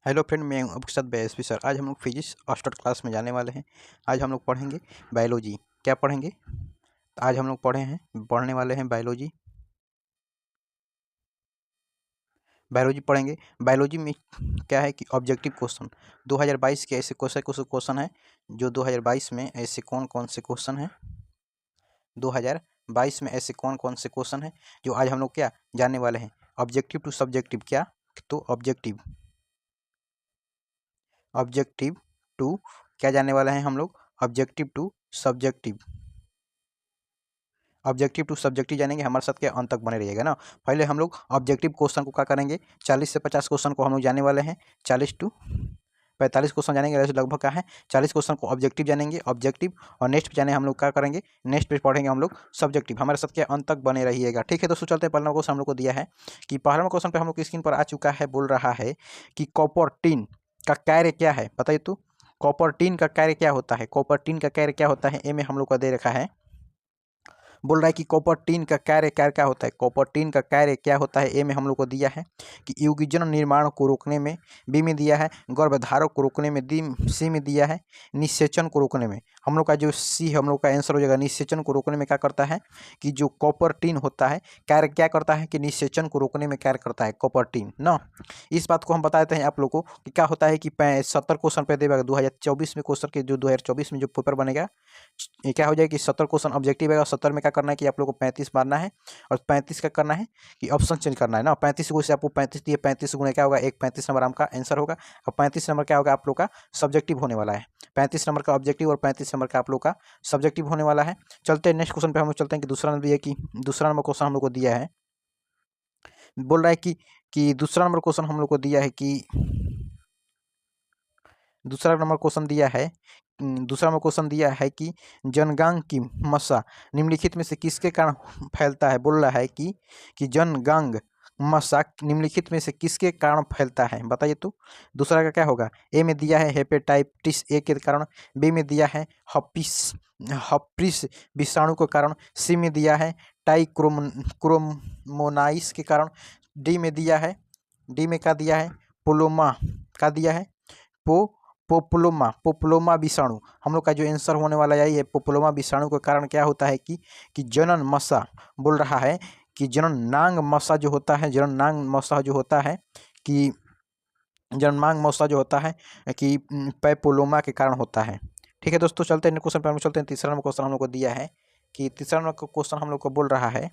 Hello friend, मैं हूं आपके साथ बेएसपी सर। आज हम लोग फिजिक्स स्टार्ट क्लास में जाने वाले हैं। आज हम लोग पढ़ेंगे बायोलॉजी। क्या पढ़ेंगे? आज हम लोग पढ़ने वाले हैं बायोलॉजी। बायोलॉजी पढ़ेंगे। बायोलॉजी में क्या है कि ऑब्जेक्टिव क्वेश्चन 2022 के ऐसे कौन से क्वेश्चन हैं जो 2022 में ऐसे कौन कौन से क्वेश्चन हैं 2022 में ऐसे कौन कौन से क्वेश्चन हैं जो आज हम लोग क्या जानने वाले हैं। Objective to subjective. क्या? तो ऑब्जेक्टिव टू क्या जानने वाले हैं हम लोग? Objective to subjective. Objective to subjective जानेंगे। हमारे साथ क्या अंत तक बने रहिएगा ना। पहले हम लोग ऑब्जेक्टिव क्वेश्चन को क्या करेंगे, 40 से 50 क्वेश्चन को हम लोग जाने वाले हैं। 40 टू 45 क्वेश्चन जानेंगे। ऐसे लगभग क्या है 40 क्वेश्चन को ऑब्जेक्टिव जानेंगे। ऑब्जेक्टिव और नेक्स्ट जाने हम लोग क्या करेंगे, नेक्स्ट पे पढ़ेंगे हम लोग सब्जेक्टिव। हमारे साथ क्या अंत तक बने रहिएगा। ठीक है दोस्तों, चलते हैं। पहला क्वेश्चन हम लोग को दिया है कि पहला क्वेश्चन पे हम लोग स्क्रीन पर आ चुका है। बोल रहा है कि कॉपर टिन का कार्य क्या है, बताइए तो। कॉपर टिन का कार्य क्या होता है? कॉपर टिन का कार्य क्या होता है? ए में हम लोग का दे रखा है। बोल रहा है कि कॉपर टीन का कार्य कार्य क्या होता है। कॉपर टीन का कार्य क्या होता है? ए में हम लोग को दिया है कि युगीजन निर्माण को रोकने में। बी में दिया है गर्भधारक को रोकने में। डी सी में दिया है निषेचन को रोकने में। हम लोग का जो सी हम लोग का आंसर हो जाएगा। निषेचन को रोकने में क्या करता है कि जो कॉपर टीन होता है कार्य क्या करता है कि निषेचन को रोकने में कार्य करता है कॉपर टीन ना। इस बात को हम बता देते हैं आप लोग को कि क्या होता है कि 70 क्वेश्चन पे देगा 2024 में। क्वेश्चन के जो 2024 में जो पेपर बनेगा ये क्या हो जाएगा कि 70 क्वेश्चन ऑब्जेक्टिव है और 70 में क्या करना है कि आप लोग को 35 मारना है। और 35 का करना है कि ऑप्शन चेंज करना है ना। 35 को से आपको 35 दिए, 35 गुणे क्या होगा, एक 35 नंबर आपका आंसर होगा। और 35 नंबर क्या होगा आप लोग का सब्जेक्टिव होने वाला है। 35 नंबर का ऑब्जेक्टिव और 35 नंबर का आप लोग का सब्जेक्टिव होने वाला है। चलते हैं नेक्स्ट क्वेश्चन पे हम लोग चलते हैं कि दूसरा नंबर ये कि दूसरा नंबर क्वेश्चन हम लोग को दिया है। बोल रहा है कि दूसरा नंबर क्वेश्चन हम लोग को दिया है कि दूसरा नंबर क्वेश्चन दिया है। दूसरा नंबर क्वेश्चन दिया है कि जनगांग की मस्सा निम्नलिखित में से किसके कारण फैलता है। बोल रहा है कि जनगांग मस्सा निम्नलिखित में से किसके कारण फैलता है, बताइए तो। दूसरा का क्या होगा? ए में दिया है हेपेटाइटिस ए के कारण। बी में दिया है हप्रिस विषाणु के कारण। सी में दिया है क्रोमोनाइस के कारण। डी में दिया है डी में क्या दिया है पोलोमा का दिया है पोप्लोमा विषाणु। हम लोग का जो आंसर होने वाला यही है। पोप्लोमा विषाणु के कारण क्या होता है कि जनन मस्सा। बोल रहा है कि जननांग मस्सा जो होता है, जननांग मस्सा जो होता है कि जननांग मस्सा जो होता है कि पैपोलोमा के कारण होता है। ठीक है दोस्तों, चलते हैं क्वेश्चन पर। हम चलते हैं तीसरा नंबर क्वेश्चन हम लोग को दिया है कि तीसरा नंबर क्वेश्चन हम लोग को बोल रहा है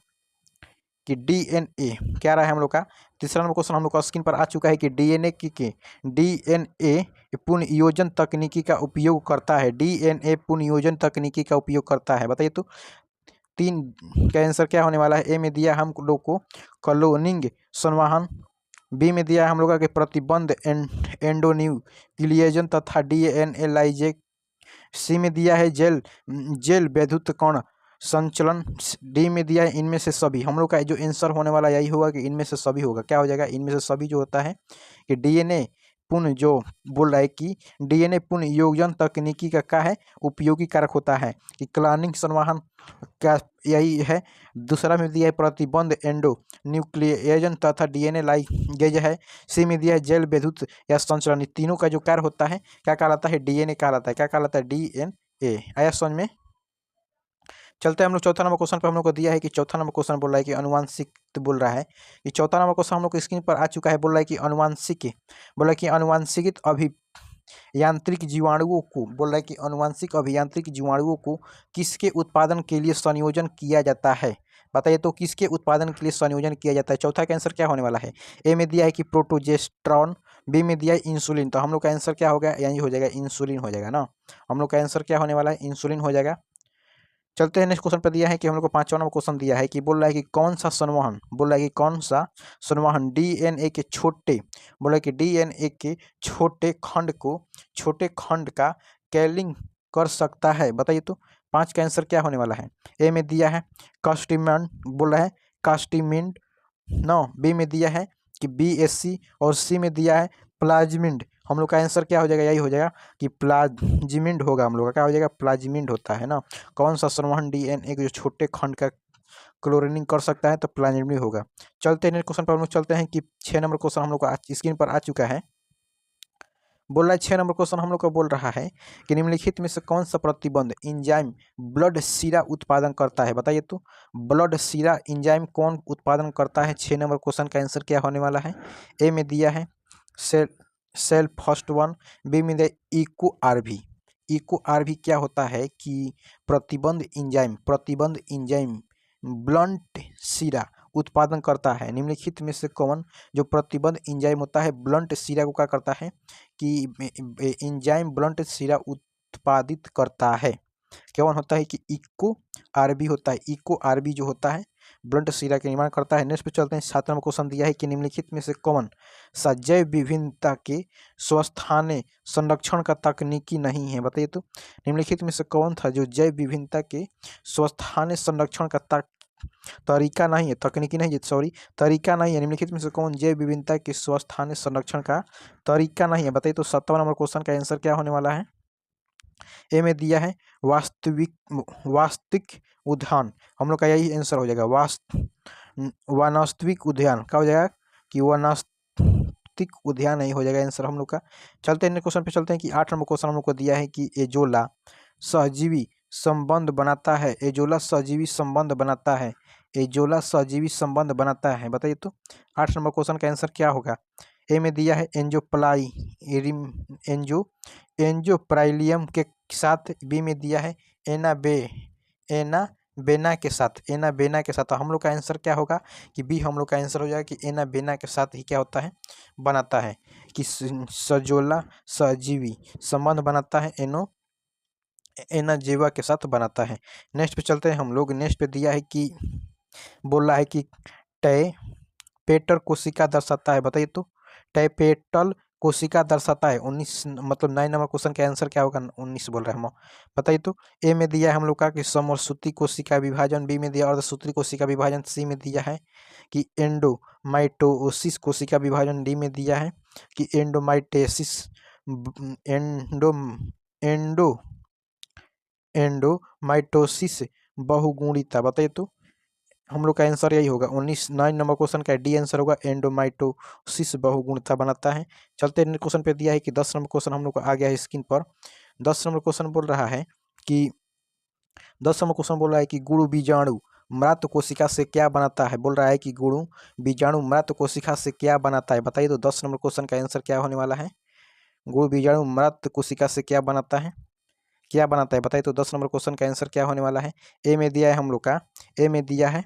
कि डीएनए क्या रहा है हम लोग का। तीसरा नंबर क्वेश्चन हम लोग का स्क्रीन पर आ चुका है कि डीएनए पुनर्योजन तकनीकी का उपयोग करता है। डीएनए पुनर्योजन तकनीकी का उपयोग करता है, बताइए तो। तीन का आंसर क्या होने वाला है। ए में दिया हम लोग को क्लोनिंग संवहन। बी में दिया हम लोग का कि प्रतिबंध एंडोन्यूक्लिएशन तथा डीएनए लाइजेक। सी में दिया है जेल जेल वैद्युत कण संचलन। डी में दिया है इनमें से सभी। हम लोग का जो आंसर होने वाला यही होगा कि इनमें से सभी होगा। क्या हो जाएगा? इनमें से सभी जो होता है कि डीएनए पुनः जो बोल रहा है कि डीएनए पुनर्योजन तकनीकी का क्या है उपयोगी कारक होता है कि क्लोनिंग संवहन का यही है। दूसरा में दिया है प्रतिबंध एंडो न्यूक्लिएशन तथा डीएनए लाइगेज है। सी में दिया है जेल विद्युत या संचलन। तीनों का जो कार्य होता है क्या कहलाता है? डीएनए कहलाता है। क्या कहलाता है? डीएनए। आया समझ में। चलते हैं हम लोग चौथा नंबर क्वेश्चन पर। हम लोग को दिया है कि चौथा नंबर क्वेश्चन बोल रहा है कि अनुवांशिक बोल रहा है कि चौथा नंबर क्वेश्चन हम लोग को स्क्रीन पर आ चुका है। बोल रहा है कि अनुवांशिक बोला कि अनुवांशिक यांत्रिक जीवाणुओं को बोल रहा है कि अनुवांशिक अभियांत्रिक जीवाणुओं को किसके उत्पादन के लिए संयोजन किया जाता है, बताइए तो। किसके उत्पादन के लिए संयोजन किया जाता है? चौथा का आंसर क्या होने वाला है। ए में दिया है कि प्रोटोजेस्ट्रॉन। बी में दिया है इंसुलिन। तो हम लोग का आंसर क्या होगा? यही हो जाएगा इंसुलिन हो जाएगा ना। हम लोग का आंसर क्या होने वाला है? इंसुलिन हो जाएगा। चलते हैं नेक्स्ट क्वेश्चन पर। दिया है कि हम लोग को पांचवा नंबर क्वेश्चन दिया है कि बोल रहा है कि कौन सा संवहन बोल रहा है कि कौन सा संवहन डीएनए के छोटे बोल रहा है कि डीएनए के छोटे खंड का कैलिंग कर सकता है, बताइए तो। पांच का आंसर क्या होने वाला है। ए में दिया है कास्टिमेंट बोल रहा है कास्टिमिंड नो। बी में दिया है कि बीएससी और सी में दिया है प्लाज्मिड। हम लोग का आंसर क्या हो जाएगा? यही हो जाएगा कि प्लाज्मिड होगा। हम लोग का क्या हो जाएगा? प्लाज्मिड होता है ना। कौन सा संवहन डीएनए के जो छोटे खंड का क्लोरीनिंग कर सकता है? तो प्लाज्मिड होगा। चलते हैं नेक्स्ट क्वेश्चन पर। हम लोग चलते हैं कि 6 नंबर क्वेश्चन हम लोग को स्क्रीन पर आ चुका है बोल रहा है 6 नंबर क्वेश्चन हम लोग का बोल रहा है कि निम्नलिखित में से कौन सा प्रतिबंध इंजाइम ब्लड सीरा उत्पादन करता है, बताइए तो। ब्लड सीरा इंजाइम कौन उत्पादन करता है? 6 नंबर क्वेश्चन का आंसर क्या होने वाला है? ए में दिया है cell cell first one, B में दिया इको आरबी। इको आरबी क्या होता है कि प्रतिबंध इंजाइम ब्लंट सीरा उत्पादन करता है। निम्नलिखित में से कौन जो प्रतिबंध इंजाइम होता है ब्लंट सीरा को क्या करता है कि इंजाइम ब्लंट सीरा उत्पादित करता है? कौन होता है कि इको आरबी होता है। इको आरबी जो होता है ब्लंट सीरा का निर्माण करता है। नेक्स्ट पे चलते हैं। 7 नंबर क्वेश्चन दिया है कि निम्नलिखित में से कौन सा जैव विभिन्नता के स्वस्थाने संरक्षण का तकनीकी नहीं है, बताइए तो। निम्नलिखित में से कौन था जो जैव विभिन्नता के स्वस्थाने संरक्षण का तरीका नहीं है, तकनीकी नहीं है, सॉरी तरीका नहीं है। निम्नलिखित में से कौन जैव विभिन्नता के स्वस्थाने संरक्षण का तरीका नहीं है, बताइए तो। 7वां नंबर क्वेश्चन का आंसर क्या होने वाला है? ए में दिया है वास्तविक उद्यान, हम लोग का यही आंसर हो जाएगा। वास्तविक उद्यान क्या हो जाएगा कि वास्तविक उद्यान नहीं हो जाएगा आंसर हम लोग का। चलते हैं क्वेश्चन पे चलते हैं कि 8 नंबर क्वेश्चन हम लोग को दिया है कि एजोला सहजीवी संबंध बनाता है। एजोला सहजीवी संबंध बनाता है। एजोला सहजीवी संबंध बनाता है, बताइए तो। 8 नंबर क्वेश्चन का आंसर क्या होगा? ए में दिया है एंजोप्राइलियम के साथ, बी में दिया है एनाबेना के साथ। एनाबेना के साथ हम लोग का आंसर क्या होगा कि बी हम लोग का आंसर हो जाएगा कि एनाबेना के साथ ही क्या होता है बनाता है कि सजोला सहजीवी संबंध बनाता है एनाजेवा के साथ बनाता है। नेक्स्ट पे चलते हैं हम लोग। नेक्स्ट पे दिया है कि बोल रहा है कि पेटर कोशिका दर्शाता है, बताइए तो। पेटल कोशिका दर्शाता है। 19 मतलब 9 नंबर क्वेश्चन का आंसर क्या होगा? 19 बोल रहे हैं हम, बताइए तो। ए में दिया है हम लोग का कि समसूत्री कोशिका विभाजन, बी में दिया अर्धसूत्री कोशिका विभाजन, सी में दिया है कि एंडोमाइटोसिस कोशिका विभाजन, डी में दिया है कि एंडोमाइटोसिस बहुगुणिता, बताइए तो। हम लोग का आंसर यही होगा 9 नंबर क्वेश्चन का डी आंसर होगा एंडोमाइटोसिस बहुगुणिता बनाता है। चलते हैं क्वेश्चन पे दिया है कि 10 नंबर क्वेश्चन हम लोग को आ गया है स्क्रीन पर। 10 नंबर क्वेश्चन बोल रहा है कि 10 नंबर क्वेश्चन बोल रहा है कि गुरु बीजाणु मृत कोशिका से क्या बनाता है? बोल रहा है कि गुरु बीजाणु मृत कोशिका से क्या बनाता है, बताइए तो। 10 नंबर क्वेश्चन का आंसर क्या होने वाला है? गुरु बीजाणु मृत कोशिका से क्या बनाता है, क्या बनाता है, बताइए तो। 10 नंबर क्वेश्चन का आंसर क्या होने वाला है? ए में दिया है हम लोग का, ए में दिया है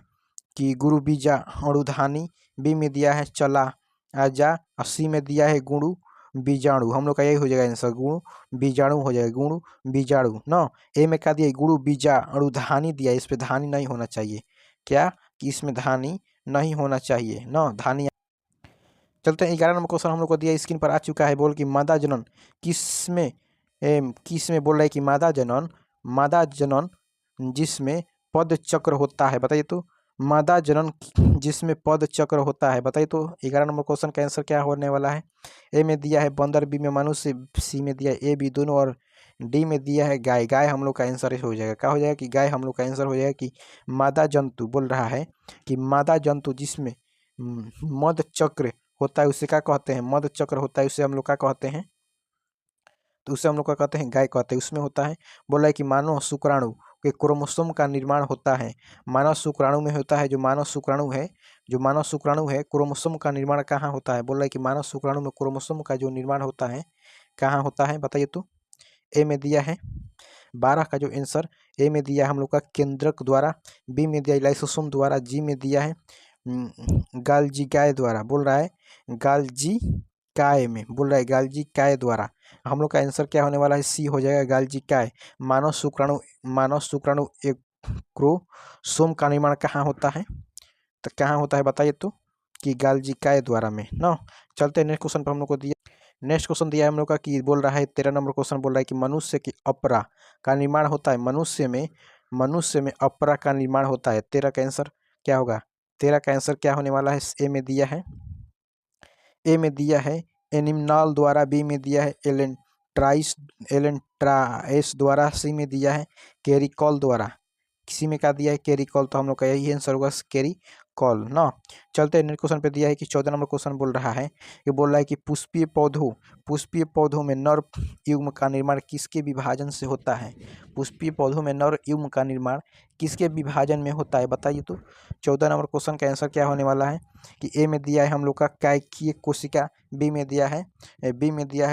कि गुरु बीजा अणुधानी, बी में दिया है चला आजा, और सी में दिया है गुरु बीजाणु। हम लोग का यही हो जाएगा आंसर, गुरु बीजाणु हो जाएगा, गुरु बीजाणु न। ए में क्या दिया? गुरु बीजा अणुधानी दिया, इस पे धानी नहीं होना चाहिए, क्या कि इसमें धानी नहीं होना चाहिए न, धानी। चलते हैं 11 नंबर क्वेश्चन हम लोग को दिया स्क्रीन पर आ चुका है। बोल कि मादा जनन किसमें बोल रहा है कि मादा जनन जिसमें पद चक्र होता है, बताइए तो। मादा जनन जिसमें पद चक्र होता है, बताइए तो। 11 नंबर क्वेश्चन का आंसर क्या होने वाला है? ए में दिया है बंदर, बी में मनुष्य, सी में दिया है ए बी दोनों, और डी में दिया है गाय। गाय हम लोग का आंसर हो जाएगा, क्या हो जाएगा कि गाय हम लोग का आंसर हो जाएगा कि मादा जंतु। बोल रहा है कि मादा जंतु जिसमें मद चक्र होता है उसे क्या कहते हैं? मद चक्र होता है उसे हम लोग क्या कहते हैं? तो उसे हम लोग क्या कहते हैं? गाय कहते हैं। उसमें होता है, बोला है कि मानव शुक्राणु के क्रोमोसोम का निर्माण होता है। मानव शुक्राणु में होता है, जो मानव शुक्राणु है क्रोमोसोम का निर्माण कहाँ होता है? बोल रहा है कि मानव शुक्राणु में क्रोमोसोम का जो निर्माण होता है कहाँ होता है, बताइए तो। ए में दिया है 12 का जो आंसर, ए में दिया है हम लोग का केंद्रक द्वारा, बी में दिया है लाइसोसोम द्वारा, जी में दिया है गाल्जी काय द्वारा। बोल रहा है गाल्जी काय में, बोल रहा है गाल्जी काय द्वारा। हम लोग का आंसर क्या होने वाला है? सी हो जाएगा गाल्जी काय। मानव शुक्राणु एक क्रोमोसोम का निर्माण कहाँ होता है, तो कहाँ होता है बताइए तो, कि गाल्जी काय द्वारा में न। चलते हैं नेक्स्ट क्वेश्चन पर हम लोग को दिया। नेक्स्ट क्वेश्चन दिया है हम लोग का कि बोल रहा है 13 नंबर क्वेश्चन बोल रहा है कि मनुष्य की अपरा का निर्माण होता है। मनुष्य में अपरा का निर्माण होता है। 13 का आंसर क्या होगा? 13 का आंसर क्या होने वाला है? ए में दिया है एनिमल द्वारा, बी में दिया है एलेंट्राइस द्वारा, सी में दिया है कैरिकॉल द्वारा। किसी में क्या दिया है? कैरिकॉल। तो हम लोग का यही आंसर होगा कैरिकॉल न। चलते हैं नेक्स्ट क्वेश्चन पे। दिया है कि 14 नंबर क्वेश्चन बोल रहा है, ये बोल रहा है कि पुष्पीय पौधों में नर युग्म का निर्माण किसके विभाजन से होता है। पुष्पीय पौधों में नर युग्म का निर्माण किसके विभाजन में होता है, बताइए तो। 14 नंबर क्वेश्चन का आंसर क्या होने वाला है कि ए में दिया है हम लोग का कैकिय कोशिका, बी में दिया है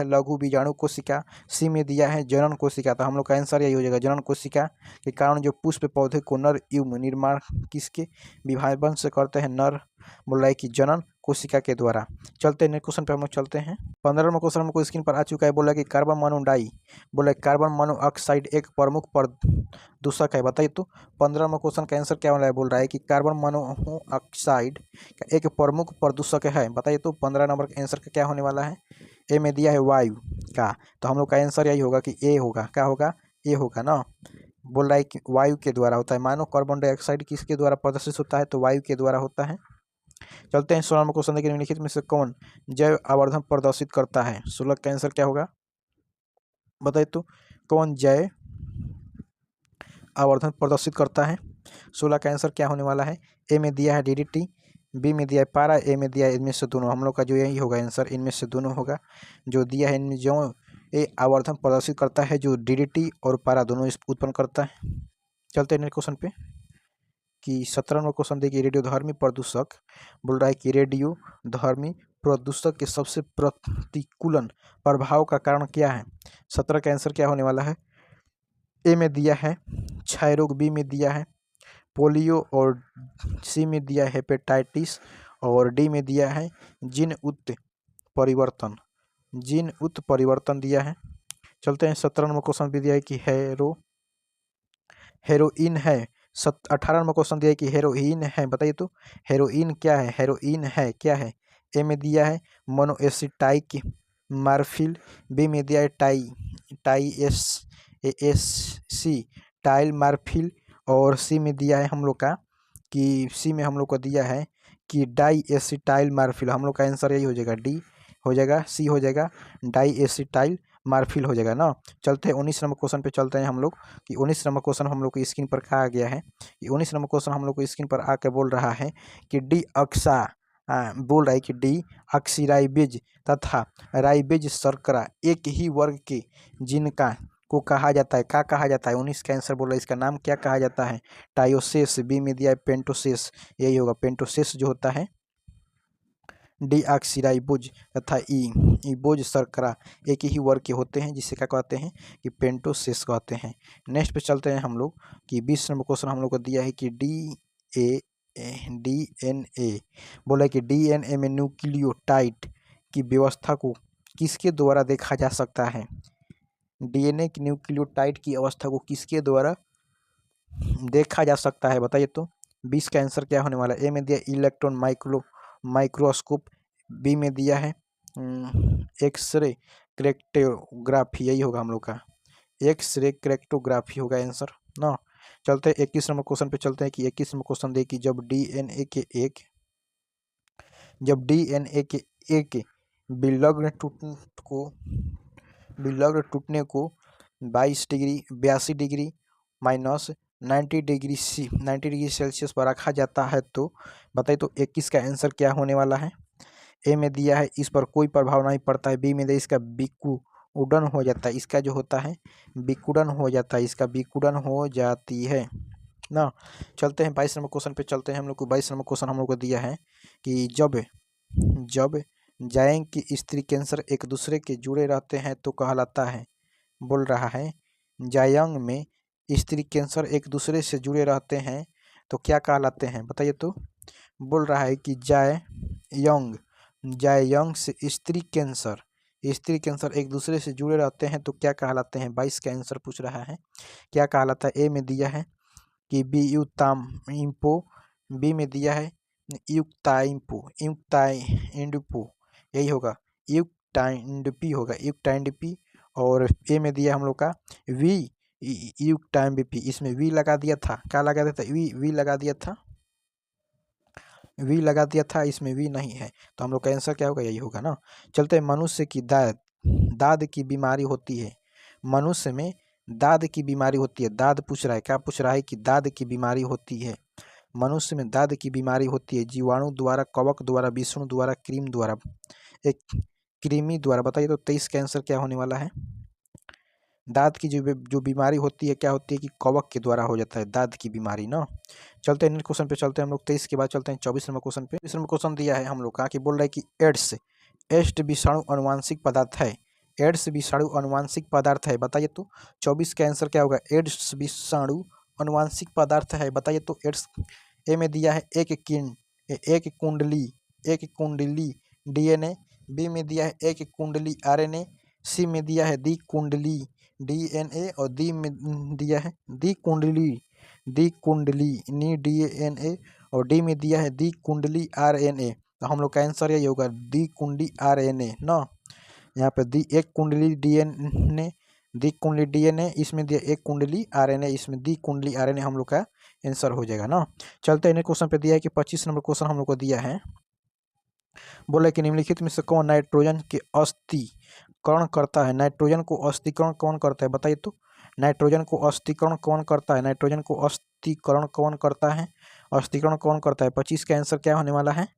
लघु बीजाणु कोशिका, सी में दिया है जनन कोशिका। तो हम लोग का आंसर यही हो जाएगा जनन कोशिका के कारण जो पुष्प पौधे को नर युग्म निर्माण किसके विभाजन से करते हैं, नर बोल रहा है कि जनन कोशिका के द्वारा। चलते हैं नेक्स्ट क्वेश्चन पे हम लोग चलते हैं। 15 नंबर क्वेश्चन हमको स्क्रीन पर आ चुका है। बोला कि कार्बन मोनोऑक्साइड एक प्रमुख प्रदूषक है, बताइए तो। 15 नंबर क्वेश्चन का आंसर क्या होना है, बोल रहा है कि कार्बन मोनोऑक्साइड एक प्रमुख प्रदूषक है, बताइए तो। 15 नंबर के आंसर का क्या होने वाला है, ए में दिया है वायु का, तो हम लोग का आंसर यही होगा कि ए होगा। क्या होगा, ए होगा ना। बोल रहा है कि वायु के द्वारा होता है, मानो कार्बन डाइऑक्साइड किसके द्वारा प्रदर्शित होता है, तो वायु के द्वारा होता है। चलते हैं 16 नंबर क्वेश्चन देखिए, निम्नलिखित में से कौन जैव आवर्धन प्रदर्शित करता है। 16 का आंसर क्या होगा, बताइए तो। कौन जैव आवर्धन प्रदर्शित करता है। 16 का आंसर क्या होने वाला है, ए में दिया है डीडीटी, बी में दिया है पारा, ए में दिया है इनमें से दोनों। हम लोग का जो यही होगा आंसर, इनमें से दोनों होगा। जो दिया है इनमें जो ए आवर्धन प्रदर्शित करता है, जो डीडीटी और पारा दोनों उत्पन्न करता है। चलते हैं नेक्स्ट क्वेश्चन पे कि 17 नंबर क्वेश्चन देखिए, रेडियोधर्मी प्रदूषक बोल रहा है कि रेडियोधर्मी प्रदूषक के सबसे प्रतिकूलन प्रभाव का कारण क्या है। 17 का आंसर क्या होने वाला है, ए में दिया है क्षय रोग, बी में दिया है पोलियो, और सी में दिया है हेपेटाइटिस, और डी में दिया है जीन उत्परिवर्तन दिया है। चलते हैं 17 नंबर क्वेश्चन भी दिया है कि हेरोइन है। 18 नंबर क्वेश्चन दिया है कि हेरोइन है, बताइए तो। हेरोइन क्या है, क्या है। ए में दिया है मोनोएसिटाइक मार्फिल, बी में दिया है टाइल मार्फिल, और सी में दिया है हम लोग का को दिया है कि डाई एसिटाइल मार्फिल। हम लोग का आंसर यही हो जाएगा, डी हो जाएगा, सी हो जाएगा, डाई एसिटाइल मार्फिल हो जाएगा ना। चलते हैं 19 नंबर क्वेश्चन पे चलते हैं हम लोग कि 19 नंबर क्वेश्चन हम लोग को स्क्रीन पर कहा गया है कि 19 नंबर क्वेश्चन हम लोग को स्क्रीन पर आकर बोल रहा है कि डी ऑक्सीराइबेज तथा राइबेज शर्करा एक ही वर्ग के जिनका को कहा जाता है। क्या कहा जाता है, 19 का आंसर बोल रहा है, इसका नाम क्या कहा जाता है, टायोसेस, बी में दिया है पेंटोसेस, यही होगा पेंटोसेस जो होता है। डीऑक्सीराइबोज तथा इबोज शर्करा एक ही वर्ग के होते हैं, जिसे क्या कहते हैं कि पेंटोसेस कहते हैं। नेक्स्ट पे चलते हैं हम लोग कि 20 नंबर क्वेश्चन हम लोग को दिया है कि डीएनए बोला है कि डीएनए में न्यूक्लियोटाइड की व्यवस्था को किसके द्वारा देखा जा सकता है। डीएनए की न्यूक्लियोटाइड की अवस्था को किसके द्वारा देखा जा सकता है, बताइए तो। 20 का आंसर क्या होने वाला है, ए में दिया इलेक्ट्रॉन माइक्रोस्कोप, बी में दिया है एक्सरे क्रेक्टोग्राफी, यही होगा हम लोग का, एक्सरे क्रेक्टोग्राफी होगा आंसर ना। चलते हैं 21 नंबर क्वेश्चन पे चलते हैं कि 21 नंबर क्वेश्चन देखिए, जब डीएनए के एक विलग्न टूटने को 82 डिग्री माइनस 90 डिग्री सेल्सियस पर रखा जाता है, तो बताइए तो 21 का आंसर क्या होने वाला है। ए में दिया है इस पर कोई प्रभाव नहीं पड़ता है, बी में दिया इसका विकुड़न हो जाता है, इसका जो होता है विकुड़न हो जाता है, इसका विकुड़न हो जाती है ना। चलते हैं 22 नंबर क्वेश्चन पे चलते हैं हम लोग को। 22 नंबर क्वेश्चन हम लोग को दिया है कि जब जायंग की स्त्री कैंसर एक दूसरे के जुड़े रहते हैं तो कहलाता है, बोल रहा है जायंग में स्त्री कैंसर एक दूसरे से जुड़े रहते हैं तो क्या कहलाते हैं, बताइए तो। बोल रहा है कि जायंग से स्त्री कैंसर एक दूसरे से जुड़े रहते हैं तो क्या कहलाते हैं। 22 का आंसर पूछ रहा है, क्या कहलाता है। ए में दिया है कि युक्ताइम्पो, बी में दिया है युक्ताइम्पो, यही होगा युक्टाइंडपी, और ए में दिया हम लोग का युक्टाइम्पी, इसमें वी लगा दिया था, क्या लगा दिया था, वी लगा दिया था, इसमें वी नहीं है, तो हम लोग का आंसर क्या होगा, यही होगा ना। चलते हैं, मनुष्य की दाद की बीमारी होती है, मनुष्य में दाद की बीमारी होती है, दाद पूछ रहा है, क्या पूछ रहा है कि दाद की बीमारी होती है, मनुष्य में दाद की बीमारी होती है जीवाणु द्वारा, कवक द्वारा, विष्णु द्वारा, क्रीम द्वारा, एक कृमि द्वारा। बताइए तो 23 का आंसर क्या होने वाला है? दांत की जो बीमारी होती है क्या होती है कि कवक के द्वारा हो जाता है दांत की बीमारी ना। चलते हैं नेक्स्ट क्वेश्चन पे चलते हैं हम लोग। 23 के बाद चलते हैं 24 नंबर क्वेश्चन पे। 24 नंबर क्वेश्चन दिया है हम लोग का कि बोल रहा है कि एड्स एड्स विषाणु अनुवांशिक पदार्थ है। एड्स विषाणु अनुवांशिक पदार्थ है। बताइए तो 24 का आंसर क्या होगा? एड्स विषाणु अनुवांशिक पदार्थ है। बताइए तो एड्स ए में दिया है एक कुंडली डीएनए, बी में दिया है एक कुंडली आरएनए, सी में दिया है द्विकुंडली डीएनए और डी में दिया है द्विकुंडली डीएनए और डी में दिया है द्विकुंडली आरएनए। तो हम लोग का आंसर यही होगा द्विकुंडली आरएनए ना। यहाँ पे एक कुंडली डीएनए, द्विकुंडली डीएनए, इसमें दिया एक कुंडली आरएनए, इसमें द्विकुंडली आरएनए हम लोग का आंसर हो जाएगा ना। चलते हैं क्वेश्चन पे दिया है कि 25 नंबर क्वेश्चन हम लोग को दिया है। बोला कि निम्नलिखित में से कौन नाइट्रोजन के अस्थिकरण करता है? नाइट्रोजन को अस्थिकरण कौन करता है? बताइए तो नाइट्रोजन को अस्थिकरण कौन करता है? नाइट्रोजन को अस्थिकरण कौन करता है? अस्थिकरण कौन करता है? 25 का आंसर क्या होने वाला है?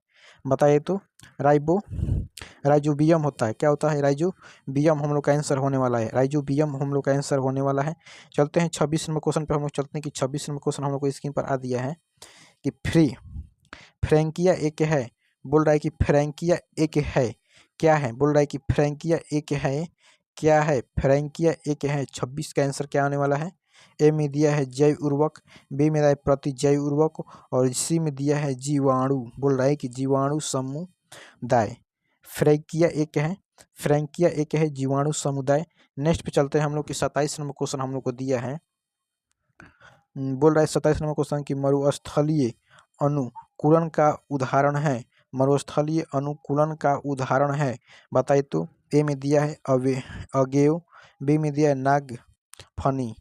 बताइए तो राइजोबियम होता है। क्या होता है? राइजोबियम हम लोग का आंसर होने वाला है। राइजोबियम हम लोग का आंसर होने वाला है। चलते हैं 26 नंबर क्वेश्चन पे हम लोग चलते हैं कि 26 नंबर क्वेश्चन हम लोग को स्क्रीन पर आ दिया है कि फ्रैंकिया एक है। बोल रहा है कि फ्रैंकिया एक है। क्या है? बोल रहा है कि फ्रैंकिया एक है। क्या है? फ्रैंकिया एक है। 26 का आंसर क्या आने वाला है? ए में दिया है जैव उर्वरक, बी में दिया है प्रतिजैव उर्वरक और सी में दिया है जीवाणु। बोल रहा है कि जीवाणु समुदाय। फ्रैंकिया एक है जीवाणु समुदाय। नेक्स्ट पे चलते हैं हम लोग की 27 नंबर क्वेश्चन हम लोग को दिया है। बोल रहा है 27 नंबर क्वेश्चन की मरुस्थलीय अनुकूलन का उदाहरण है। मरुस्थलीय अनुकूलन का उदाहरण है। बताइए तो ए में दिया है अगेव, बी में दिया है नागफनी।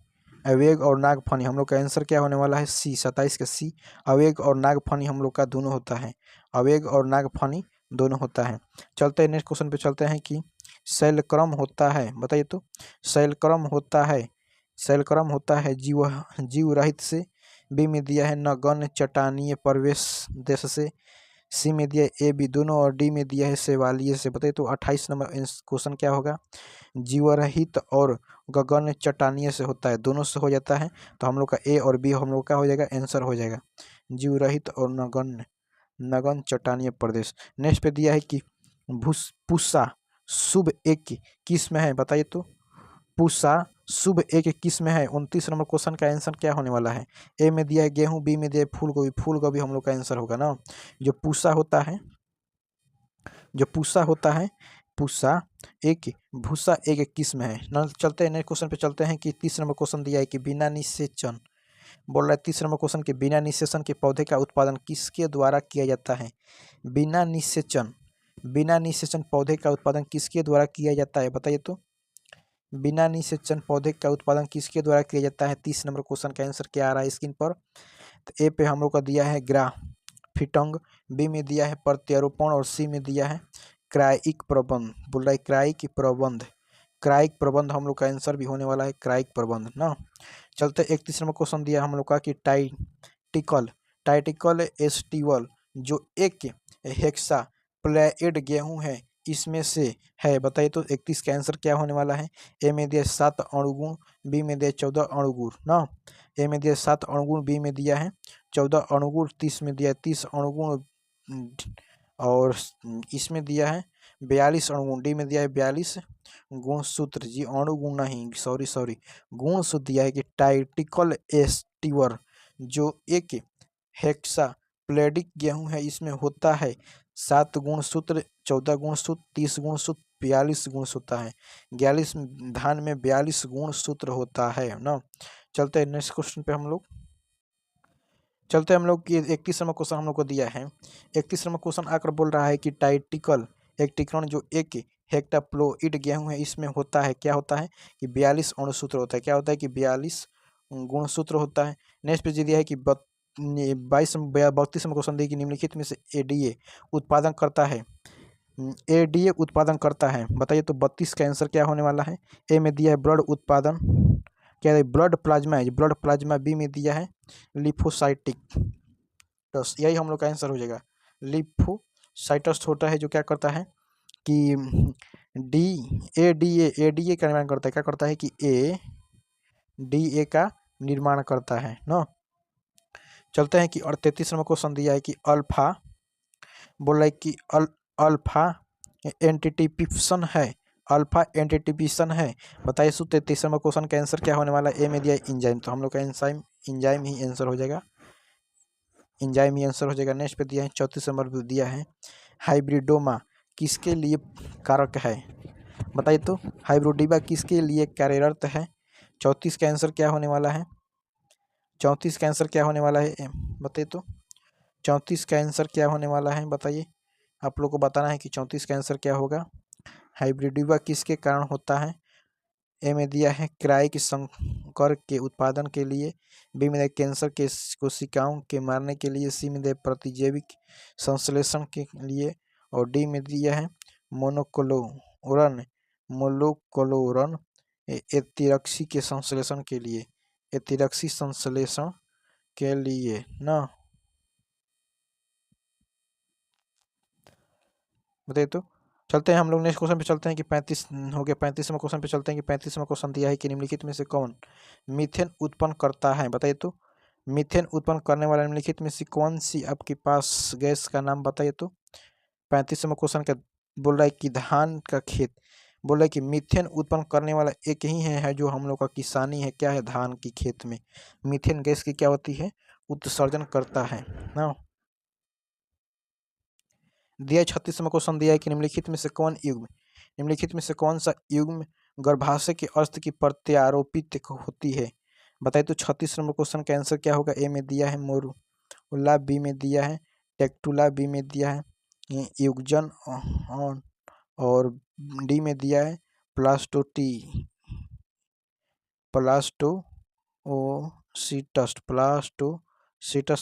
अवेग और नागफनी हम लोग का आंसर क्या होने वाला है? सी। 27 का सी। अवेग और नागफनी हम लोग का दोनों होता है। अवेग और नागफनी दोनों होता है। चलते हैं नेक्स्ट क्वेश्चन पे चलते हैं कि शैलक्रम होता है। बताइए तो शैलक्रम होता है जीव रहित से, बी में दिया है नगण्य चट्टानीय प्रवेश देश से, सी में दिया है ए बी दोनों और डी में दिया है शैवालीय से। बताइए तो 28 नंबर क्वेश्चन क्या होगा? जीवरहित और गगन चट्टानीय से होता है, दोनों से हो जाता है। तो हम लोग का ए और बी हम लोग का हो जाएगा आंसर हो जाएगा जीवरहित और नगन चट्टानीय प्रदेश। नेक्स्ट पे दिया है कि पूसा शुभ एक किस्म है। बताइए तो पूसा शुभ एक किस्म है। 29 नंबर क्वेश्चन का आंसर क्या होने वाला है? ए में दिया है गेहूं, बी में दिया है फूलगोभी हम लोग का आंसर होगा ना। जो पूसा होता है पूसा एक भूसा एक किस्म है ना। चलते हैं नेक्स्ट क्वेश्चन पे चलते हैं कि 30 नंबर क्वेश्चन दिया है कि बिना निषेचन। बोल रहा है 30 नंबर क्वेश्चन के बिना निषेचन के पौधे का उत्पादन किसके द्वारा किया जाता है? बिना निषेचन पौधे का उत्पादन किसके द्वारा किया जाता है? बताइए तो बिना निषेचन पौधे का उत्पादन किसके द्वारा किया जाता है? 30 नंबर क्वेश्चन का आंसर क्या आ रहा है स्क्रीन पर? तो ए पे हम लोग का दिया है ग्राफ्टिंग, बी में दिया है प्रत्यारोपण और सी में दिया है क्राइक प्रबंध। बोल रहा है क्राइक प्रबंध हम लोग का आंसर भी होने वाला है क्राइक प्रबंध ना। चलते 31 नंबर क्वेश्चन दिया हम लोग का कि टाइटिकल एस्टिवल जो एक हेक्सा प्लेइड गेहूं है इसमें से है। बताइए तो 31 का आंसर क्या होने वाला है? ए में दिया 7 अणुगुण, बी में दिया 14 अणुगुण ना। ए में दिया 7 अणुगुण, बी में दिया है 14 अणुगुण, 30 में दिया है 30 अणुगुण और इसमें दिया है 42 अणुगुण, डी में दिया है 42 गुणसूत्र। जी अणुगुण नहीं, सॉरी गुण सूत्र दिया है कि टाइटिकल एस्टिवर जो एक हेक्सा प्लेडिक गेहूं है इसमें होता है 7 गुणसूत्र, 14 गुणसूत्र, 30 गुणसूत्र, 42 गुणसूत्र है। 42 धान में 42 गुणसूत्र होता है ना। चलते हैं नेक्स्ट क्वेश्चन पे हम लोग कि 31 नंबर क्वेश्चन हम लोग को दिया है। 31 नंबर क्वेश्चन आकर बोल रहा है कि टाइटिकल एक्टिकरण जो एक हेक्टाप्लोइड गेहूं है इसमें होता है। क्या होता है? कि 42 अणुसूत्र होता है। क्या होता है? कि 42 गुणसूत्र होता है। नेक्स्ट पे दिया है कि 32 नंबर क्वेश्चन दिया कि निम्नलिखित में से एडीए उत्पादन करता है। बताइए तो 32 का आंसर क्या होने वाला है? ए में दिया है ब्लड उत्पादन, क्या है? ब्लड प्लाज्मा है, ब्लड प्लाज्मा। बी में दिया है लिफोसाइटिक, लिम्फोसाइटस, यही हम लोग का आंसर हो जाएगा। लिम्फोसाइटस होता है जो क्या करता है कि एडीए का निर्माण करता है। क्या करता है कि एडीए का निर्माण करता है ना। चलते हैं कि और 33 नंबर क्वेश्चन दिया है कि अल्फा, बोला है कि अल्फा एंटीटिपिशन है, अल्फा एंटीटिपिशन है। बताइए 33 नंबर क्वेश्चन का आंसर क्या होने वाला है। ए में दिया इंजाइम, तो हम लोग का इंजाइम ही आंसर हो जाएगा, इंजाइम ही आंसर हो जाएगा। नेक्स्ट पे दिया है 34 नंबर पे दिया है हाइब्रिडोमा किसके लिए कारक है। बताइए तो हाइब्रिडोमा किसके लिए कार्यरत है। 34 का आंसर क्या होने वाला है, 34 का आंसर क्या होने वाला है बताइए तो। 34 का आंसर क्या होने वाला है बताइए, आप लोग को बताना है कि 34 का आंसर क्या होगा। हाइब्रिडोमा किसके कारण होता है। ए में दिया है क्राइक संकर के उत्पादन के लिए, बी में दिया कैंसर के कोशिकाओं के मारने के लिए, सी में दिया प्रतिजैविक संश्लेषण के लिए, और डी में दिया है मोनोक्लोरन एतिरक्सी के संश्लेषण के लिए, एतिरक्सी संश्लेषण के लिए ना। बताइए तो। चलते हैं हम लोग नेक्स्ट क्वेश्चन पे चलते हैं कि 35 हो गया। 35वां क्वेश्चन पे चलते हैं कि 35वां क्वेश्चन दिया है कि निम्नलिखित में से कौन मीथेन उत्पन्न करता है। बताइए तो मीथेन उत्पन्न करने वाला निम्नलिखित में से कौन सी आपके पास गैस का नाम बताइए तो। 35वां क्वेश्चन का बोल रहा है कि धान का खेत, बोल रहा है कि मीथेन उत्पन्न करने वाला एक ही है जो हम लोग का किसानी है, क्या है, धान की खेत में मीथेन गैस की क्या होती है, उत्सर्जन करता है ना। दिया 36वां क्वेश्चन दिया है कि निम्नलिखित में से कौन युग्म, निम्नलिखित में से कौन सा युग्म गर्भाशय के अस्थ की प्रत्यारोपित होती है। बताइए तो 36 नंबर क्वेश्चन का आंसर क्या होगा। ए में दिया है मोरुला, बी में दिया है टेक्टुला, बी में दिया है युगजन, और डी में दिया है प्लास्टोसीटस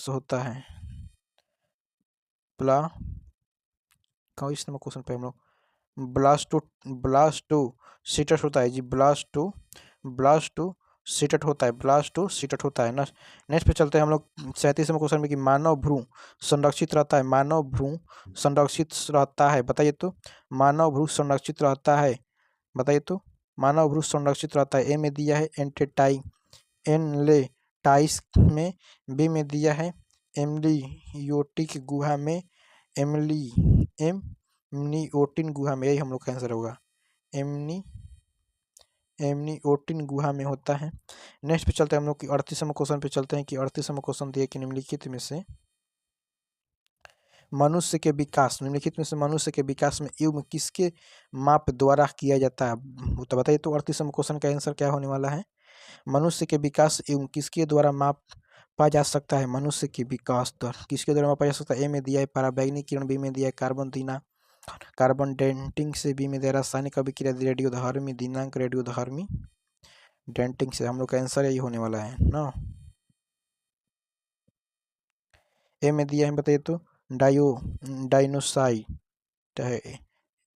होता है। इस नंबर क्वेश्चन पे हम लोग ब्लास्टोसीटस होता है जी, ब्लास्टोसीटस होता है ना। नेक्स्ट पे चलते हैं हम लोग 37वें क्वेश्चन में कि मानव भ्रूण संरक्षित रहता है, मानव भ्रूण संरक्षित रहता है। बताइए तो मानव भ्रूण संरक्षित रहता है, बताइए तो मानव भ्रूण संरक्षित रहता है। ए में दिया है एनलेटाइस में, बी में दिया है एम्ब्लियोटिक गुहा में, एमनियोटिन गुहा में, यही हम लोग का आंसर होगा, एमनियोटिन गुहा में होता है। नेक्स्ट पे चलते हैं हम लोग की 38वें क्वेश्चन पे चलते हैं कि 38वां क्वेश्चन दिया कि निम्नलिखित में से मनुष्य के विकास, निम्नलिखित में से मनुष्य के विकास में युग्म किसके माप द्वारा किया जाता है। तो बताइए तो 38वें क्वेश्चन का आंसर क्या होने वाला है। मनुष्य के विकास युग्म किसके द्वारा मापा जा सकता है, मनुष्य के विकास दर किसके द्वारा मापा जा सकता है। ए में दिया है पराबैंगनी किरण, बी में दिया है कार्बन डेंटिंग से, बी में दिया रासायनिक अभिक्रिया रेडियोधर्मी दिनांक रेडियोधर्मी डेंटिंग से। हम लोग का आंसर यही होने वाला है ना। ए में दिया है बताइए तो डाइनोसाइट है,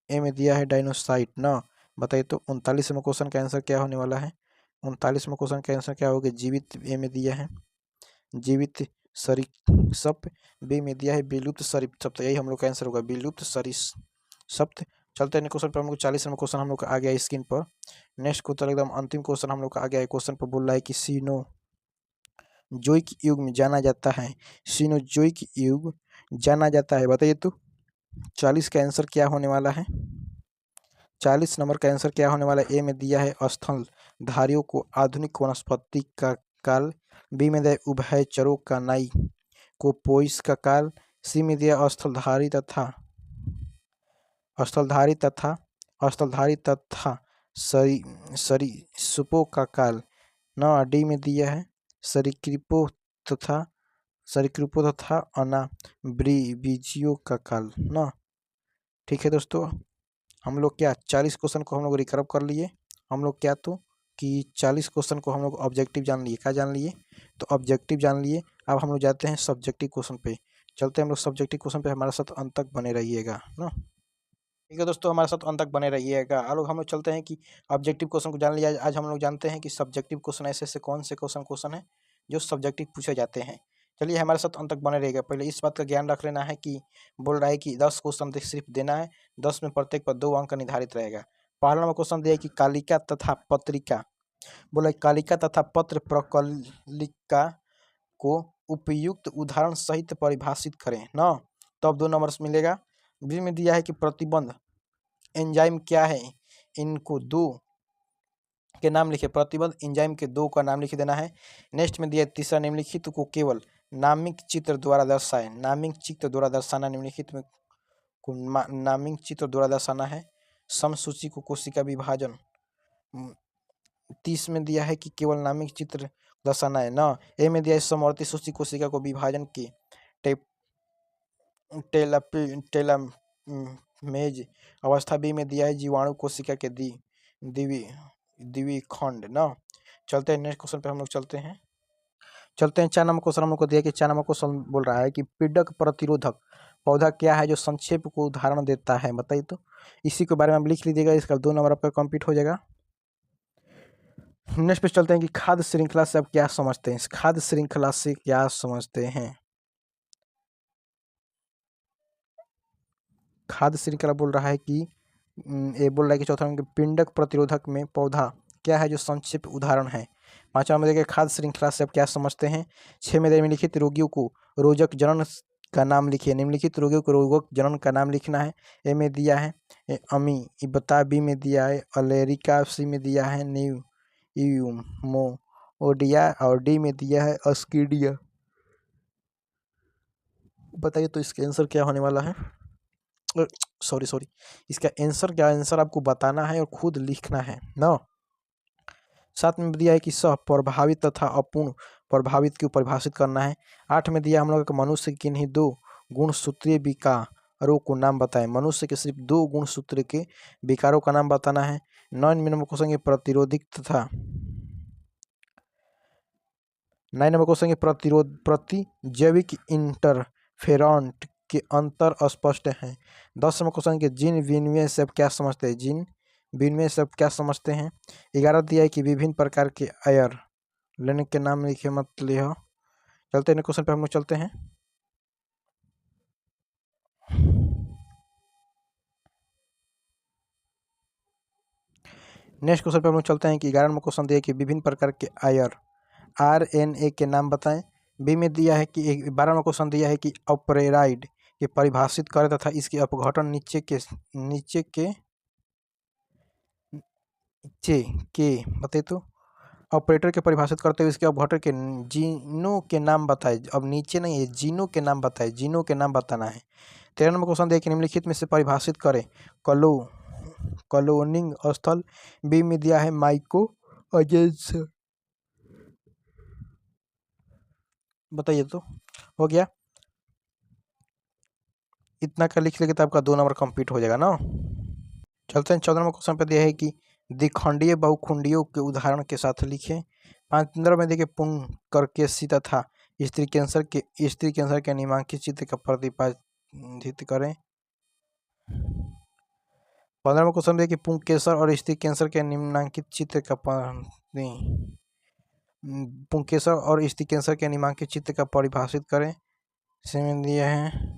ए में दिया है डाइनोसाइट ना। बताइए तो 39वें क्वेश्चन का आंसर क्या होने वाला है। 39वें क्वेश्चन का आंसर क्या होगा, जीवित, ए में दिया है जीवित सरीसृप, बी में दिया है विलुप्त सरीसृप, तो यही हम लोग का आंसर होगा विलुप्त सरीसृप। चलते हैं क्वेश्चन पर, हम लोग 40वां क्वेश्चन हम लोग का आ गया स्क्रीन पर। नेक्स्ट क्वेश्चन एकदम अंतिम क्वेश्चन हम लोग का आ गया है। क्वेश्चन पर बोल रहा है कि सीनोजोइक युग में जाना जाता है, सीनोजोइक युग जाना जाता है। बताइए तो 40 का आंसर क्या होने वाला है, 40 नंबर का आंसर क्या होने वाला है। ए में दिया है स्थलधारियों को आधुनिक वनस्पति का काल, बी में दिया है उभयचरों का नाइकोपोइस का काल, सी में दिया स्थलधारी तथा सरीसृपों का काल ना, डी में दिया है सरीसृपों तथा अनावृजियों का काल ना। ठीक है दोस्तों, हम लोग क्या 40 क्वेश्चन को हम लोग रिकवर कर लिए। हम लोग क्या तो कि 40 क्वेश्चन को हम लोग ऑब्जेक्टिव जान लिए, क्या जान लिए, तो ऑब्जेक्टिव जान लिए। अब हम लोग जाते हैं सब्जेक्टिव क्वेश्चन पे, चलते हैं हम लोग सब्जेक्टिव क्वेश्चन पे, हमारे साथ अंत तक बने रहिएगा ना। ठीक है दोस्तों, हमारे साथ अंत तक बने रहिएगा। हम लोग चलते हैं कि ऑब्जेक्टिव क्वेश्चन को जान लिया। आज हम लोग जानते हैं कि सब्जेक्टिव क्वेश्चन ऐसे ऐसे कौन से क्वेश्चन है जो सब्जेक्टिव पूछे जाते हैं। चलिए हमारे साथ अंत तक बने रहेगा। पहले इस बात का ज्ञान रख लेना है कि बोल रहा है कि 10 क्वेश्चन सिर्फ देना है, 10 में प्रत्येक पर 2 अंक निर्धारित रहेगा। पहला नंबर क्वेश्चन दिया है कि कालिका तथा पत्रिका, बोला कालिका तथा पत्र प्रकलिका को उपयुक्त उदाहरण सहित परिभाषित करें ना, तो अब 2 नंबर मिलेगा। बी में दिया है कि प्रतिबंध एंजाइम क्या है, इनको 2 के नाम लिखे, प्रतिबंध एंजाइम के 2 का नाम लिख देना है। नेक्स्ट में दिया है तीसरा, निम्नलिखित को केवल नामिक चित्र द्वारा दर्शाए, नामिक चित्र द्वारा दर्शाना, निम्नलिखित में नामिक चित्र द्वारा दर्शाना है। समसूची को कोशिका विभाजन 30 में दिया है कि केवल नामिक चित्र दर्शाना है ना। ए में दिया है समवर्ती सूची कोशिका को विभाजन की टेलोमेरेज अवस्था। बी में दिया है जीवाणु कोशिका के द्विखंड ना। चलते हैं नेक्स्ट क्वेश्चन पे, हम लोग चलते हैं 4 नंबर क्वेश्चन हम लोग को दिया कि 4 नंबर क्वेश्चन बोल रहा है कि पीड़क प्रतिरोधक पौधा क्या है जो संक्षेप को उदाहरण देता है, बताइए तो। इसी के बारे में आप लिख लीजिएगा, इसका 2 नंबर आपका कंप्लीट हो जाएगा। नेक्स्ट पे चलते हैं कि खाद्य श्रृंखला से आप क्या समझते हैं, इस खाद्य श्रृंखला से क्या समझते हैं। खाद्य श्रृंखला बोल रहा है कि ये बोल रहा है कि चौथा नंबर पिंडक प्रतिरोधक में पौधा क्या है जो संक्षिप्त उदाहरण है। 5वां नंबर देखिए खाद्य श्रृंखला से आप क्या समझते हैं। 6 में निम्नलिखित रोगियों को रोगक जनन का नाम लिखिए, निम्नलिखित रोगियों को रोगक जनन का नाम लिखना है। ए में दिया है अमीबा, बी में दिया है अलेरिका, सी में दिया है न्यूमोनिया और डी में दिया है अस्कीडिया। बताइए तो इसका आंसर क्या होने वाला है। सॉरी इसका आंसर क्या, आंसर आपको बताना है और खुद लिखना है ना। 7 में दिया है कि सह प्रभावित तथा अपूर्ण प्रभावित को परिभाषित करना है। 8 में दिया हम लोग मनुष्य के किन्हीं 2 गुणसूत्रीय विकारों को नाम बताएं, मनुष्य के सिर्फ 2 गुणसूत्र के विकारों का नाम बताना है। 9 नंबर क्वेश्चन प्रतिरोधिक तथा 9 नंबर क्वेश्चन प्रतिजैविक इंटरफेरेंट के अंतर अस्पष्ट हैं। 10 नंबर क्वेश्चन के जीन विनिमय से आप क्या समझते हैं, जीन विनिमय से आप क्या समझते हैं। 11 दिया है कि विभिन्न प्रकार के एयर लेने के नाम लिखे मत लिखो। चलते हैं क्वेश्चन पे, हम लोग चलते हैं। नेक्स्ट क्वेश्चन पे हम लोग चलते हैं कि 11 नंबर क्वेश्चन दिया है कि विभिन्न प्रकार के RNA के नाम बताएं। बी में दिया है कि 12 नंबर क्वेश्चन दिया है कि ऑपरेराइड के परिभाषित करें तथा इसके अपघटन नीचे के बताइए तो। ऑपरेटर के परिभाषित करते हुए इसके अपघटन के जीनों के नाम बताए। अब नीचे नहीं है, जीनों के नाम बताए, जीनों के नाम बताना है। 13 नंबर क्वेश्चन दिया कि निम्नलिखित में से परिभाषित करें क्लोनिंग स्थल। बी में दिया है माइको एजेंस, बताइए तो। हो गया, इतना का लिख लेंगे तो आपका 2 नंबर कंप्लीट हो जाएगा ना। चलते हैं 14 नंबर क्वेश्चन पे दिया है कि द्विखंडीय बहुखंडियों के उदाहरण के साथ लिखें। 15 में देखिए पुंकेसर तथा स्त्री कैंसर के निम्नांकित चित्र का प्रतिपादित करें। 15 में क्वेश्चन देखिए पुंकेसर और स्त्री कैंसर के निम्नांकित चित्र का पुंकेसर और स्त्री कैंसर के निम्नांकित चित्र का परिभाषित करें। इसमें दिया है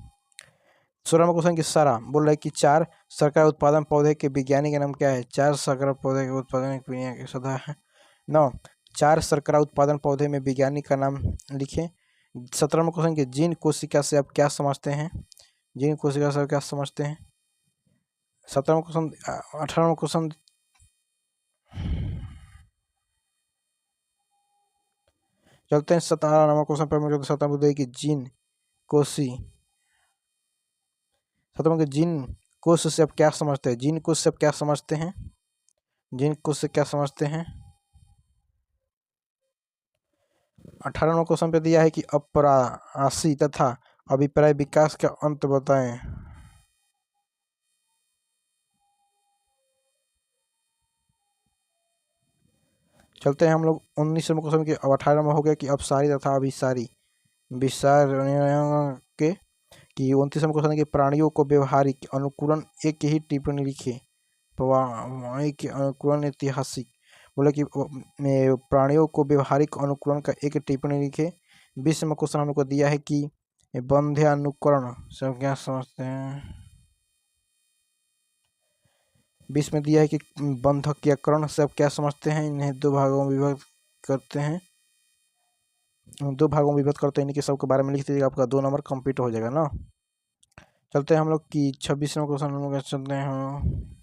16 में क्वेश्चन की सारा बोल रहा है कि 4 शर्करा उत्पादन पौधे के वैज्ञानिक नाम क्या है। 4 शर्करा पौधे के उत्पादन की सदा है 9। 4 शर्करा उत्पादन पौधे में वैज्ञानिक का नाम लिखें। 17 में क्वेश्चन की जीन कोशिका से आप क्या समझते हैं, जीन कोशिका से आप क्या समझते हैं। 17 में क्वेश्चन 18 में क्वेश्चन चलते हैं 17 नंबर क्वेश्चन पर। मुझे 17 बुद्ध की जीन कोशी 17 के जीन कोश से आप क्या समझते हैं, जीन कोश से आप क्या समझते हैं, जीन कोश से क्या समझते हैं। 18 नंबर क्वेश्चन पे दिया है कि अप्रासी तथा अभिप्राय विकास का अंत बताएं। चलते हैं हम लोग 19 नंबर क्वेश्चन के। अब 18 में हो गया कि अपसारी तथा अभिसारी विसार के कि 29 नंबर क्वेश्चन के प्राणियों को व्यवहारिक अनुकूलन एक ही टिप्पणी लिखे। के अनुकूलन ऐतिहासिक बोले कि प्राणियों को व्यवहारिक अनुकूलन का एक टिप्पणी लिखे। 20 नंबर क्वेश्चन हम लोग को दिया है कि बंध्यानुकरण सब क्या समझते हैं। 20 में दिया है कि बंधकीयकरण से आप क्या समझते हैं। इन्हें 2 भागों में विभक्त करते हैं, 2 भागों में विभक्त करते हैं, इनके सबके बारे में लिख दीजिएगा, आपका 2 नंबर कंप्लीट हो जाएगा ना। चलते हैं हम लोग की 26 नंबर क्वेश्चन हम लोग चलते हैं।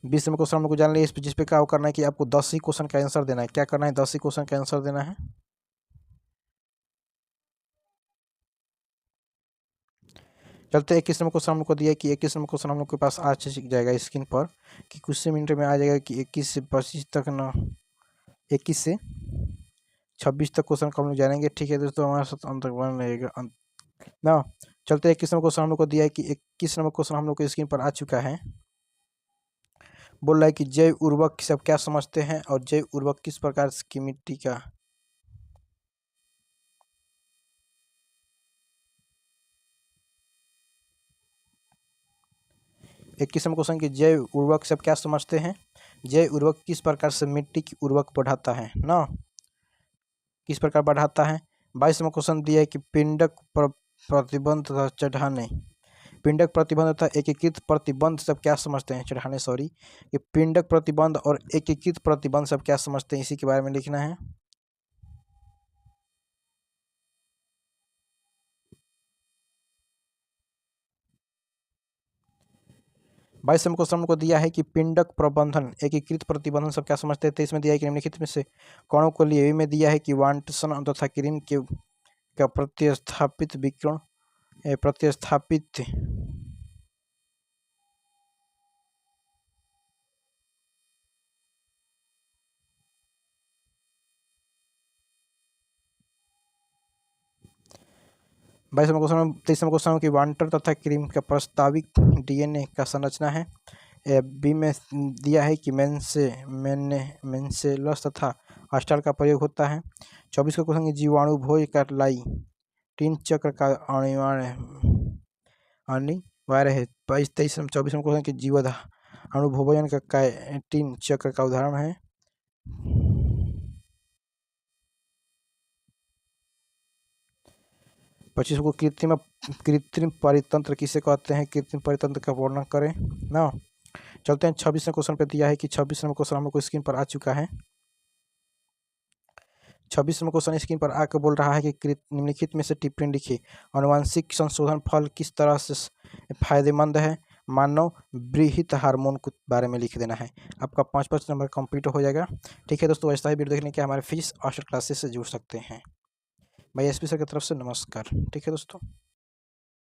20 नंबर क्वेश्चन हम लोग को जान लिया, जिस पे क्या करना है कि आपको 10 ही क्वेश्चन का आंसर देना है। क्या करना है, 10 ही क्वेश्चन का आंसर देना है। चलते हैं 21 नंबर क्वेश्चन हम लोग को दिया है कि 21 नंबर क्वेश्चन हम लोग के पास आज जाएगा स्क्रीन पर कि कुछ से मिनट में आ जाएगा कि 21 से 25 तक ना, 21 से 26 तक क्वेश्चन को हम लोग जानेंगे। ठीक है दोस्तों, हमारे साथ अंत तक बन रहेगा ना। चलते हैं 21 नंबर क्वेश्चन हम लोग को दिया है कि 21 नंबर क्वेश्चन हम लोग को स्क्रीन पर आ चुका है। बोल रहा है कि जैव उर्वरक सब क्या समझते हैं और जैव उर्वरक किस प्रकार की मिट्टी का। 21 नंबर क्वेश्चन की जैव उर्वरक सब क्या समझते हैं। जैव उर्वरक किस प्रकार से मिट्टी की उर्वरक बढ़ाता है ना, किस प्रकार बढ़ाता है। 22 नंबर क्वेश्चन दिया है कि पिंडक प्रतिबंध तथा चढ़ाने। पिंडक प्रतिबंध तथा एकीकृत प्रतिबंध सब क्या समझते हैं। चढ़ाने सॉरी, ये पिंडक प्रतिबंध और एकीकृत प्रतिबंध सब क्या समझते हैं, इसी के बारे में लिखना है। 22 नंबर क्वेश्चन को दिया है कि पिंडक प्रबंधन एकीकृत प्रतिबंधन सब क्या समझते हैं। 23 में दिया है कि निम्नलिखित में से कणों को लिए में दिया है कि वांटसन तथा किरण के का प्रतिस्थापित विकिरण प्रतिस्थापित 22 नंबर क्वेश्चन 23 नंबर क्वेश्चन की वांटर तथा क्रीम का प्रस्तावित डीएनए का संरचना है। बी में दिया है कि मेंसेलस तथा अस्टाल का प्रयोग होता है। 24 का क्वेश्चन जीवाणु भोज का लाइटिन चक्र का अनिवार्य है। 23 24 में क्वेश्चन की जीवधा अणुभोजन का कैटिन चक्र का उदाहरण है। 25 को कृत्रिम परितंत्र किसे कहते हैं। कृत्रिम परितंत्र का वर्णन करें ना। चलते हैं 26 क्वेश्चन पे दिया है कि 26 नंबर क्वेश्चन हम लोग को स्क्रीन पर आ चुका है। 26 नंबर क्वेश्चन स्क्रीन पर आकर बोल रहा है कि निम्नलिखित में से टिप्पणी लिखिए। अनुवांशिक संशोधन फल किस तरह से फायदेमंद है। मानव वृहित हार्मोन के बारे में लिख देना है। आपका 5 नंबर कंप्लीट हो जाएगा। ठीक है दोस्तों, ऐसा ही वीडियो देखने के हमारे फीस हॉस्टल क्लासेस से जुड़ सकते हैं। भाई एसपी सर की तरफ से नमस्कार। ठीक है दोस्तों।